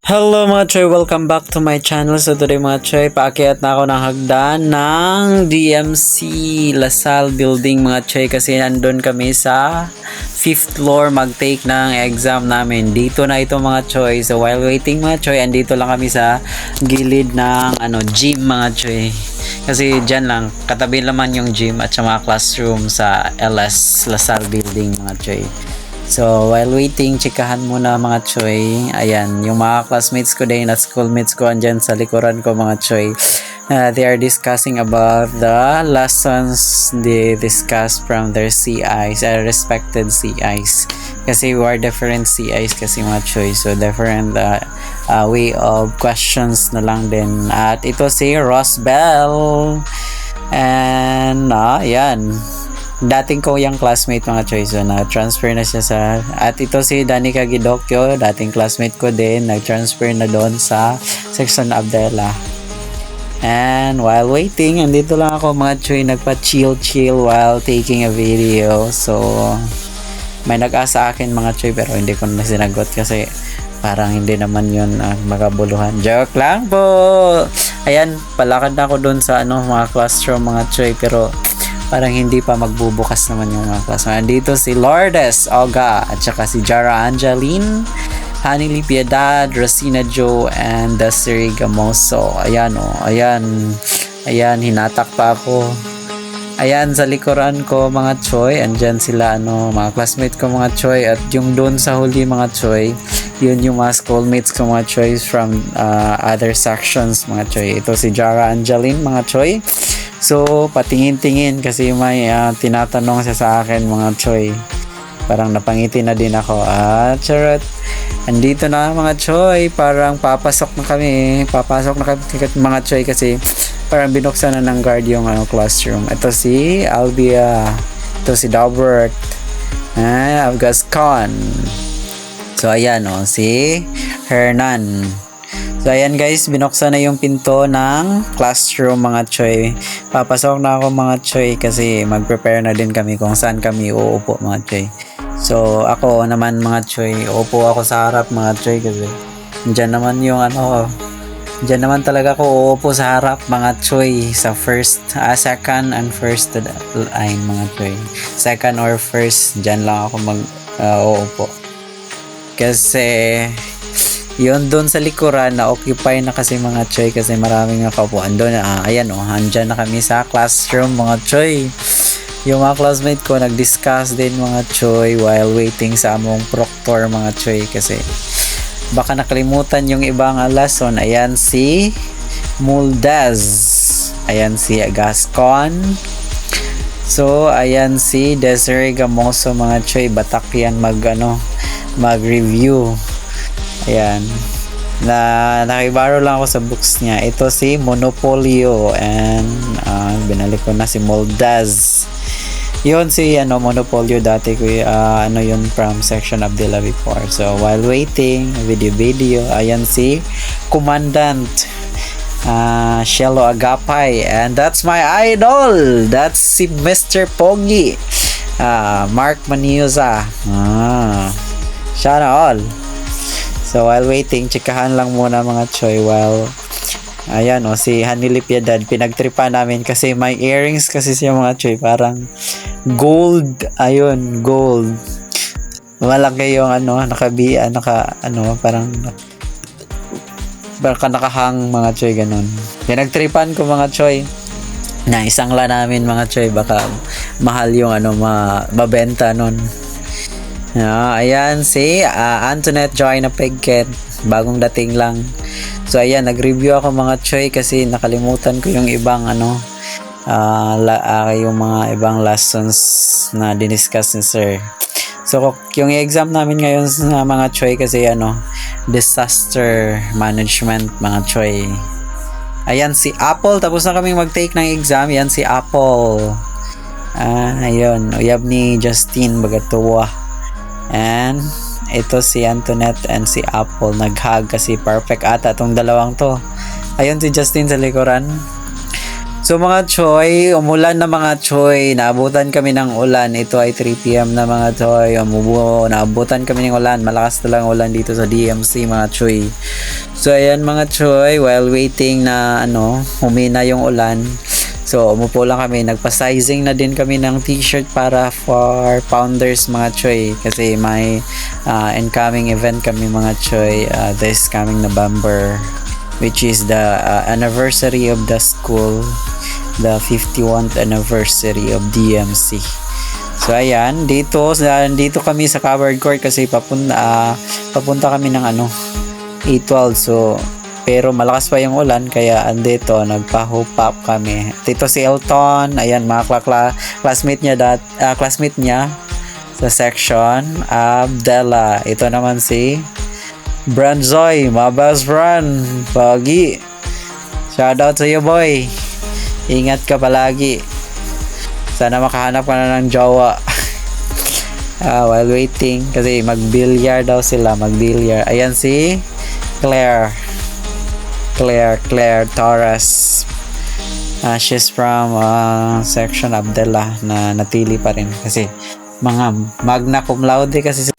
Hello mga Choy! Welcome back to my channel. So today mga Choy, paakyat na ako ng hagdan ng DMC Lasal Building mga Choy kasi nandun kami sa 5th floor mag-take ng exam namin. Dito na ito mga Choy. So while waiting mga Choy, andito lang kami sa gilid ng gym mga Choy. Kasi dyan lang, katabi naman yung gym at sa mga classroom sa LS Lasal Building mga Choy. So, while waiting, chikahan muna mga Choy. Ayan, yung mga classmates ko din at schoolmates ko andyan sa likuran ko mga Choy. They are discussing about the lessons they discussed from their CIs, respected CIs. Kasi we are different CIs kasi mga Choy. So, different way of questions na lang din. At ito si Rosbell. And, ayan. Dating ko yung classmate mga Choy, so na-transfer na siya sa, at ito si Danica Gidokyo, dating classmate ko din, nag-transfer na doon sa section Abdella. And while waiting, andito lang ako mga Choy, nagpa-chill while taking a video. So may nag-asa akin mga Choy, pero hindi ko na sinagot kasi parang hindi naman yun magabuluhan. Joke lang po. Ayan, palakad na ako doon sa mga classroom mga Choy, pero parang hindi pa magbubukas naman yung mga class. Dito si Lourdes Oga at saka si Jara Angeline, Hanily Piedad, Rosina Jo, and Desiree Gamoso. Ayan ayan, hinatak pa ako. Ayan, sa likuran ko mga Choy, andyan sila mga classmates ko mga Choy, at yung doon sa huli mga Choy, yun yung mga schoolmates ko mga Choy from other sections mga Choy. Ito si Jara Angeline mga Choy. So, patingin-tingin kasi may tinatanong siya sa akin mga Choy. Parang napangiti na din ako. Charot. Andito na mga Choy. Parang papasok na kami mga Choy kasi parang binuksan na ng guard yung classroom. Ito si Albia. Ito si Dalbert. Avgascon. So, ayan si Hernan. So ayan guys, binuksan na yung pinto ng classroom mga Choy. Papasok na ako mga Choy kasi mag-prepare na din kami kung saan kami uupo mga Choy. So ako naman mga Choy, uupo ako sa harap mga Choy kasi dyan naman yung dyan naman talaga ako uupo sa harap mga Choy sa second and first line mga Choy. Second or first, dyan lang ako uupo. Kasi yun doon sa likuran na occupy na kasi mga Choy kasi maraming nakaupuan doon. Ayan andyan na kami sa classroom mga Choy. Yung mga classmate ko nag-discuss din mga Choy while waiting sa among proctor mga Choy kasi baka nakalimutan yung ibang lesson. Ayan si Muldez. Ayan si Gascon. So ayan si Desiree Gamoso mga Choy. Batak yan mag-review. Ayan. Nakibaro lang ako sa books niya. Ito si Monopolio and binalik ko na si Moldaz. Yun si Monopolio dati ko yun from section Abdella before. So while waiting, video, ayan si Commandant Shelo Agapay, and that's my idol. That's si Mr. Pogi. Mark Maniuza. Shout out all. So while waiting, chikahan lang muna mga Choy while ayan si Hanily Piedad, pinagtripa namin kasi may earrings kasi siya mga Choy, parang gold, gold. Malaki yung parang nakahang mga Choy, ganun. Pinagtripan ko mga Choy na isang la namin mga Choy, baka mahal yung mabenta nun. Ayan si Antoinette Joy na Pegket, bagong dating lang. So ayan, nag-review ako mga Choy kasi nakalimutan ko yung ibang yung mga ibang lessons na diniscuss ni sir. So yung exam namin ngayon sa mga Choy kasi disaster management mga Choy. Ayan si Apple, tapos na kaming mag-take ng exam. Yan si Apple. Ayun, uyab ni Justine Bagatuwa. And ito si Antoinette and si Apple nag-hug kasi perfect ata tong dalawang to. Ayun si Justin sa likuran. So mga choy, umulan na mga choy. Naabutan kami ng ulan. Ito ay 3 p.m. na mga choy. Naabutan kami ng ulan. Malakas na lang ulan dito sa DMC mga choy. So ayan mga choy, while waiting na humina yung ulan. So umupo lang kami. Nagpa-sizing na din kami ng t-shirt para for Founders mga choy. Kasi may incoming event kami mga choy this coming November, which is the anniversary of the school, the 51st anniversary of DMC. So ayan, dito kami sa covered court kasi papunta kami ng E12. So pero malakas pa yung ulan kaya andito nagpa-hoop up kami. Dito si Elton, ayan mga classmate niya sa section, Abdella. Ito naman si Branzoy, my best friend, Pogi. Shoutout sa iyo boy. Ingat ka palagi. Sana makahanap ka na ng jowa. While waiting kasi mag-billiard daw sila, Ayan si Claire Torres. She's from section Abdella na natili pa rin kasi mga magna cum laude kasi